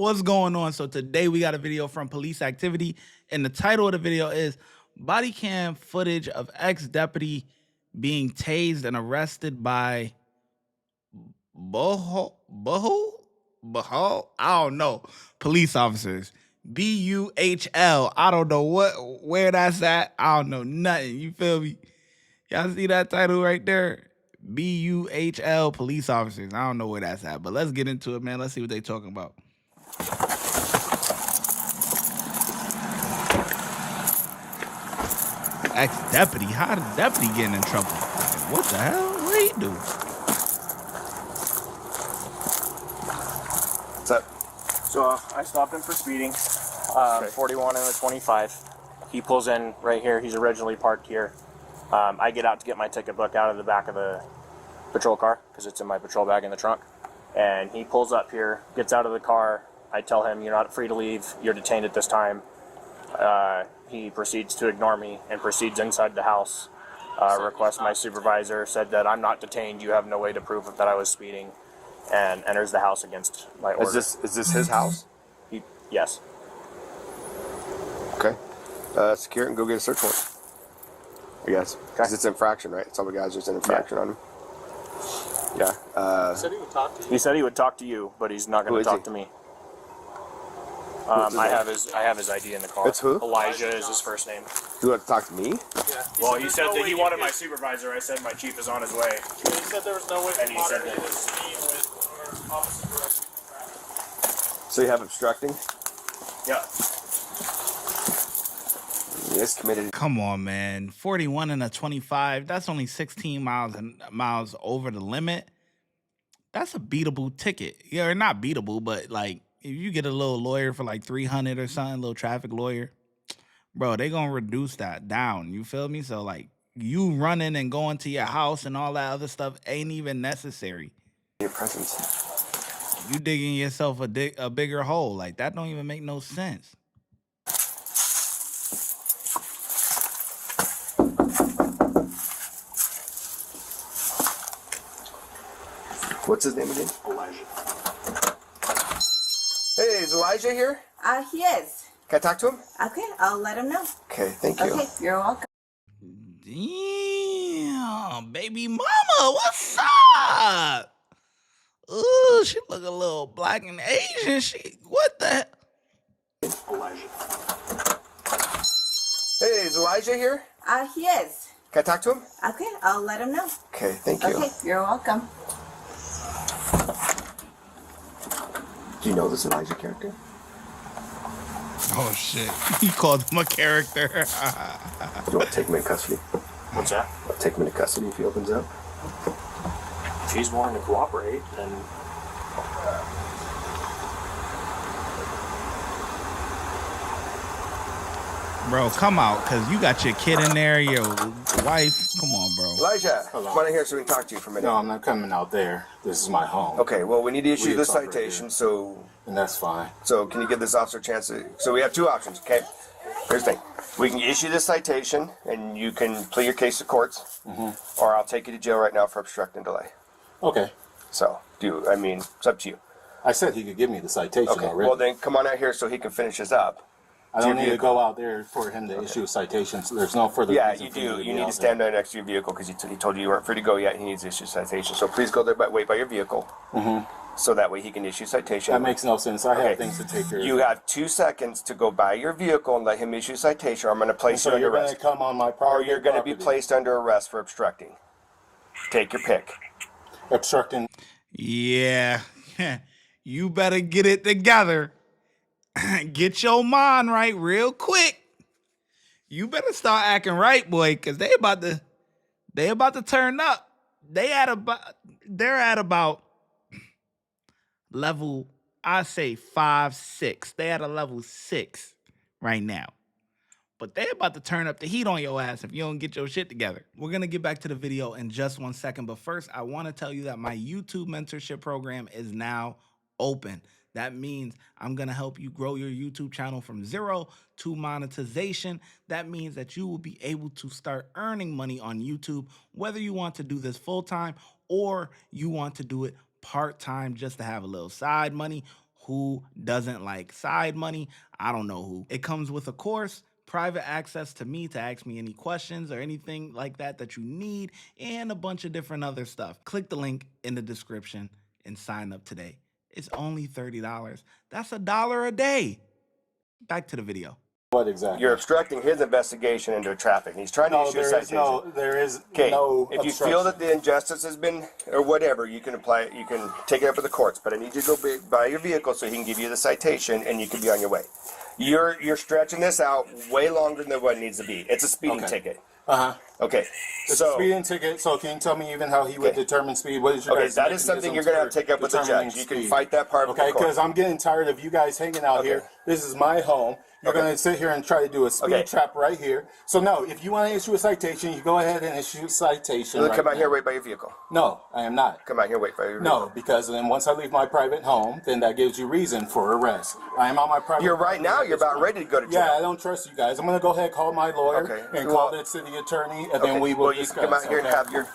What's going on? So today we got a video from Police Activity, and the title of the video is Body Cam Footage of Ex-Deputy Being Tased and Arrested by Buhl? I don't know. Police officers. Buhl. I don't know where that's at. I don't know nothing. You feel me? Y'all see that title right there? Buhl police officers. I don't know where that's at, but let's get into it, man. Let's see what they talking about. Ex-deputy? How did deputy get in trouble? Like, what the hell? What he do? What's up? So I stopped him for speeding, 41 and a 25. He pulls in right here. He's originally parked here. I get out to get my ticket book out of the back of the patrol car because it's in my patrol bag in the trunk. And he pulls up here, gets out of the car. I tell him, you're not free to leave. You're detained at this time. He proceeds to ignore me and proceeds inside the house. Requests my supervisor, said that I'm not detained. You have no way to prove that I was speeding. And enters the house against my order. Is this his house? Yes. Okay. Secure it and go get a search warrant. I guess. Because it's infraction, right? It's all the guys there's an infraction on him. Yeah. He said he would talk to you. He said he would talk to you, but he's not going to talk to me. I have his ID in the car. It's who? Elijah is his first name. You want to talk to me? Yeah. Well, he said that he wanted my supervisor. I said my chief is on his way. He said there was no way And to he said monitor that- his speed with our opposite direction traffic. So you have obstructing? Yeah. He is committed. Come on, man. 41 and a 25. That's only 16 miles over the limit. That's a beatable ticket. Yeah, or not beatable, but like if you get a little lawyer for like 300 or something, a little traffic lawyer, bro, they gonna reduce that down. You feel me? So like you running and going to your house and all that other stuff ain't even necessary. Your presence. You digging yourself a bigger hole. Like that don't even make no sense. What's his name again? Elijah. Hey, is Elijah here? Yes. Can I talk to him? Okay, I'll let him know. Okay, thank you. Okay, you're welcome. Damn, baby mama, what's up? Ooh, she look a little black and Asian. What the? Elijah. Hey, is Elijah here? Yes. Can I talk to him? Okay, I'll let him know. Okay, thank you. Okay, you're welcome. Do you know this Elijah character? Oh shit, he called him a character. You want to take him in custody? What's that? I'll take him into custody if he opens up. If he's willing to cooperate, then Bro, come out, cause you got your kid in there, your wife. Come on, bro. Elijah, Hello. come on in here so we can talk to you for a minute. No, I'm not coming out there. This is my home. Okay, well, we need to issue We this can talk right citation, here. so And that's fine. can you give this officer a chance to... So we have two options, okay? Here's the thing. We can issue this citation, and you can plead your case to courts, or I'll take you to jail right now for obstruct and delay. Okay. So, it's up to you. I said he could give me the citation Okay, already. well then, come on out here so he can finish this up. I don't your need to vehicle. go out there for him to issue a citation. So there's no further Yeah, reason you for me do. be You need out to stand there next to your vehicle because he told you you weren't free to go yet. He needs to issue citation. So please go there, but wait by your vehicle. So that way he can issue citation. That makes no sense. I Okay. have things to take care of. You have 2 seconds to go by your vehicle and let him issue citation, or I'm going to place so you under you're going to arrest. come on my Or property. you're going to be placed under arrest for obstructing. Take your pick. obstructing. Yeah, you better get it together. Get your mind right real quick. You better start acting right, boy, because they about to turn up. They're at about level, I say 5, 6. They at a level 6 right now. But they about to turn up the heat on your ass if you don't get your shit together. We're going to get back to the video in just 1 second. But first, I want to tell you that my YouTube mentorship program is now open. That means I'm going to help you grow your YouTube channel from 0 to monetization. That means that you will be able to start earning money on YouTube, whether you want to do this full-time or you want to do it part-time just to have a little side money. Who doesn't like side money? I don't know who. It comes with a course, private access to me to ask me any questions or anything like that that you need, and a bunch of different other stuff. Click the link in the description and sign up today. It's only $30. That's $1 a day. Back to the video. What exactly? You're obstructing his investigation into traffic. And he's trying to issue a citation. There is Okay, no if you feel that the injustice has been, or whatever, you can apply it, you can take it up with the courts, but I need you to go buy your vehicle so he can give you the citation and you can be on your way. You're stretching this out way longer than what it needs to be. It's a speeding ticket. Okay, It's so a speeding ticket, so can you tell me even how he would determine speed? What is your okay, guys' that is something you're going to have to take up with the judge. You can fight that part of the Okay, court. because I'm getting tired of you guys hanging out here. This is my home. You're going to sit here and try to do a speed trap right here. So no, if you want to issue a citation, you go ahead and issue a citation. Then come out here and wait by your vehicle. No, I am not. Come out here and wait by your vehicle. No, because then once I leave my private home, then that gives you reason for arrest. I am on my private You're right now, you're about ready to go to jail. Yeah, I don't trust you guys. I'm going to go ahead and call my lawyer and call the city attorney, and then we will discuss. You can come out here and have your...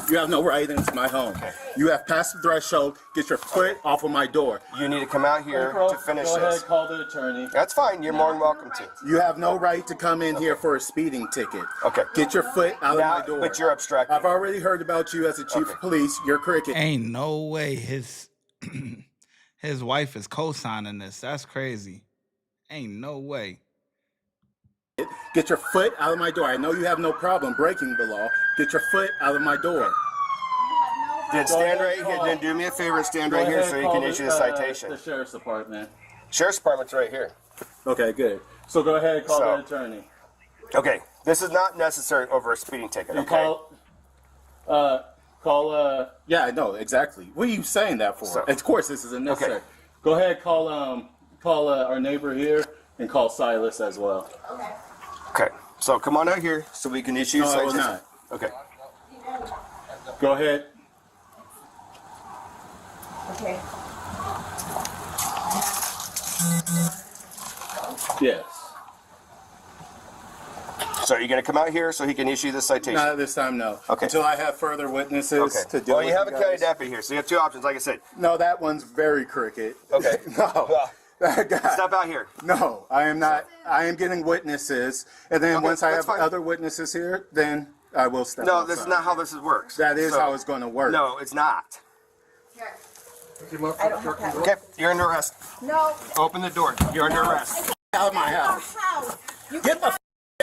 You have no right into my home. You have passed the threshold. Get your foot off of my door. You need to come out here to finish Go ahead, this. call the attorney. That's fine. You're more than welcome to. You have no right to come in here for a speeding ticket. Okay. Get your foot out of my door. But you're obstructing. I've already heard about you as a chief of police. You're cricket. Ain't no way his his wife is co-signing this. That's crazy. Ain't no way. Get your foot out of my door. I know you have no problem breaking the law. Get your foot out of my door. Then stand right here. Then do me a favor and stand right here so you can issue the citation. The sheriff's department. Sheriff's department's right here. Okay, good. So go ahead and call the attorney. Okay. This is not necessary over a speeding ticket, okay? Yeah, I know, exactly. What are you saying that for? Of course this isn't necessary. Okay. Go ahead, call our neighbor here and call Silas as well. Okay. So come on out here so we can issue a citation. No, I will not. Okay. Go ahead. Okay. Yes. So you're going to come out here so he can issue the citation? Not this time, no. Okay. Until I have further witnesses to deal with. Well, you have a county guys. deputy here, so you have two options, like I said. No, that one's very crooked. Okay. No. Well, That guy. step out here. No, I am not. I am getting witnesses, and then once I have that's fine. other witnesses here, then I will step No, outside. this is not how this works. That is how it's going to work. No, it's not. I don't have that. Okay, you're under arrest. No. Open the door. You're under arrest. Out of my house. You Get the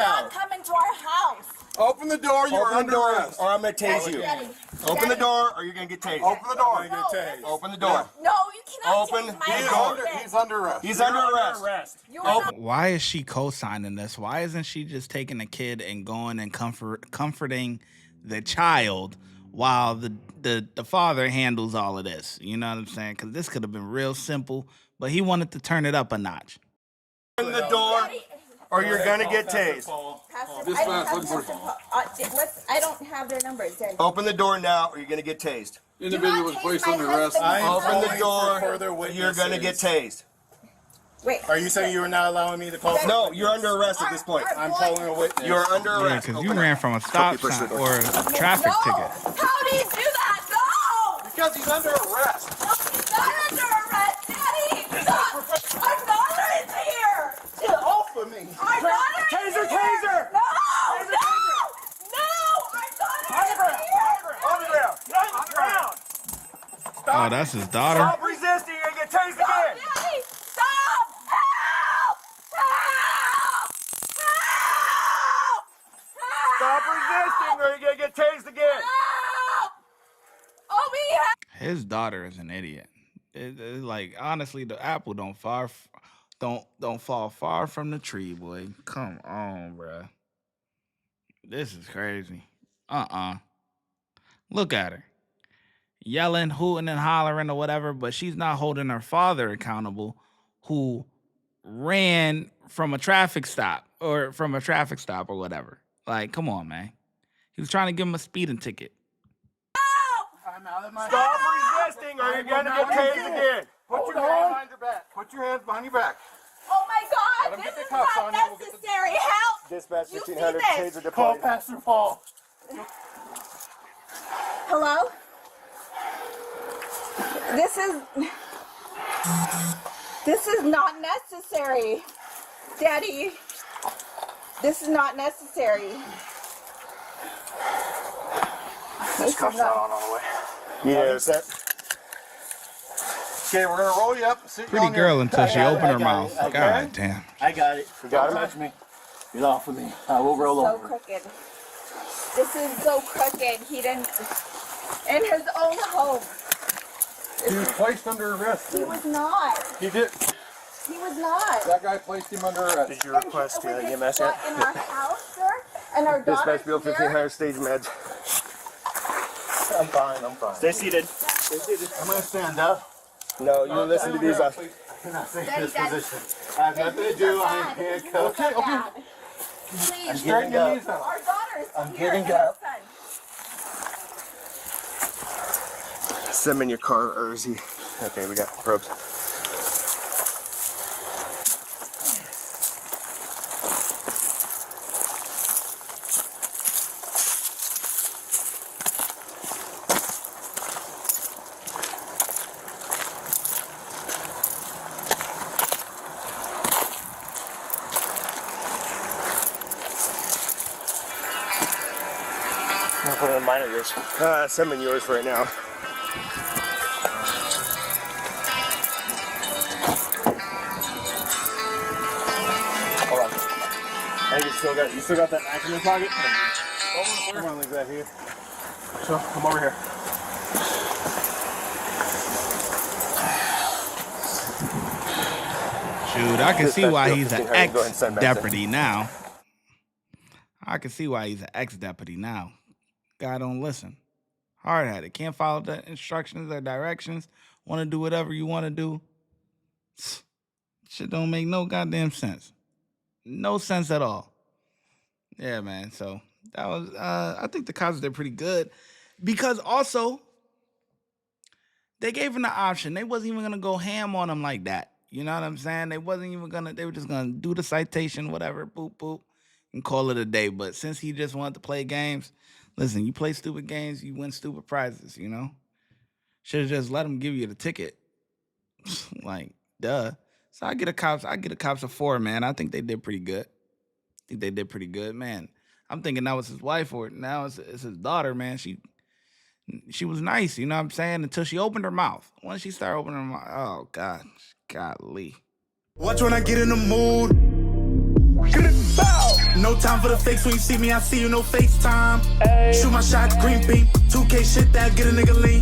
out. come into our house. Open the door. You're under arrest. Or I'm going to tase you. Daddy. Open the door, or you're going to get tased. Open the door. No. Open the door. No, you cannot Open take my the door. husband. He's under arrest. He's under arrest. You are not- Why is she co-signing this? Why isn't she just taking the kid and going and comforting the child while the father handles all of this? You know what I'm saying? Because this could have been real simple, but he wanted to turn it up a notch. Open the door, or you're going to get tased. Pastor, I don't have Pastor Paul. I don't have their numbers. Daddy. Open the door now, or you're going to get tased. Individual was placed under arrest. Open the door, further you're going to get tased. Wait. Are you saying you are not allowing me to call? No, you're under arrest at this point. I'm calling a witness. You're under Yeah, arrest. because you ran from a stop sign or a traffic No. ticket. How do you do that? No. Because he's under arrest. No, he's not under arrest, Daddy. Stop. I'm not in here. Get off of me. I'm not in Taser, here. taser. No. No. No. I'm not in here. On the ground. On the ground. Oh, that's his daughter. Stop resisting. You're going to get tased again. Daddy, stop. Help. Help. Help. Stop resisting, or you're going to get tased again. Help. Oh, me. His daughter is an idiot. It's like, honestly, the apple don't fall far from the tree, boy. Come on, bruh. This is crazy. Look at her. Yelling, hooting, and hollering or whatever, but she's not holding her father accountable, who ran from a traffic stop or whatever. Like, come on, man. He was trying to give him a speeding ticket. I'm out of my Stop resisting, or you're going to get tased again. Put your hands behind your back. Put your hands behind your back. Oh my God, Let him this get is the cuffs not on you, we'll get the- necessary. Help! Dispatch You see 1500 this? taser Call deployed. Pastor Paul. Hello? This is... This is not necessary. Daddy, this is not necessary. This cuff's not on all the way. Yeah, is that? Okay, we're gonna roll you up. Sit Pretty on your- girl until she I got opened it, her I got mouth. it, I got God it. damn. I got it. You got Don't him? touch me. Get off with me. We'll roll So over. crooked. This is so crooked. He didn't, in his own home. He was placed under arrest. He was not. He did. He was not. That guy placed him under arrest. Did you request With his EMS foot yet? in our house, sir, and our daughter's Dispatch Buhl here. 1500 stage meds. I'm fine. I'm fine. Stay seated. I'm gonna stand up. No, you listen to these. I cannot stay in this position. I have nothing to do. I am handcuffed. Okay, okay. Please, Straighten your knees our out. daughter's I'm here. getting and up. our son. Send them in your car, or is he? Okay, we got probes. I'm gonna put it in mine or yours. Send them in yours right now. Hold on. I think you still got that knife in your pocket? I'm gonna leave that here. So come over here. Shoot, I can see why he's an Go ahead and send back ex-deputy now. I can see why he's an ex-deputy now. Guy don't listen. Hard-headed. Can't follow the instructions or directions. Want to do whatever you want to do. Shit don't make no goddamn sense. No sense at all. Yeah, man. So that was, I think the cops did pretty good. Because also, they gave him the option. They wasn't even going to go ham on him like that. You know what I'm saying? They wasn't even going to, they were just going to do the citation, whatever, boop, boop, and call it a day. But since he just wanted to play games, listen, you play stupid games, you win stupid prizes, you know? Should have just let him give you the ticket. Like, duh. So I get a cops a 4, man. I think they did pretty good. Man. I'm thinking that was his wife, or now it's his daughter, man. She was nice, you know what I'm saying? Until she opened her mouth. Once she started opening her mouth, oh God, golly. Watch when I get in the mood. No time for the fakes. When you see me, I see you, no FaceTime. Shoot my shot, green beam. 2K shit that get a nigga lean.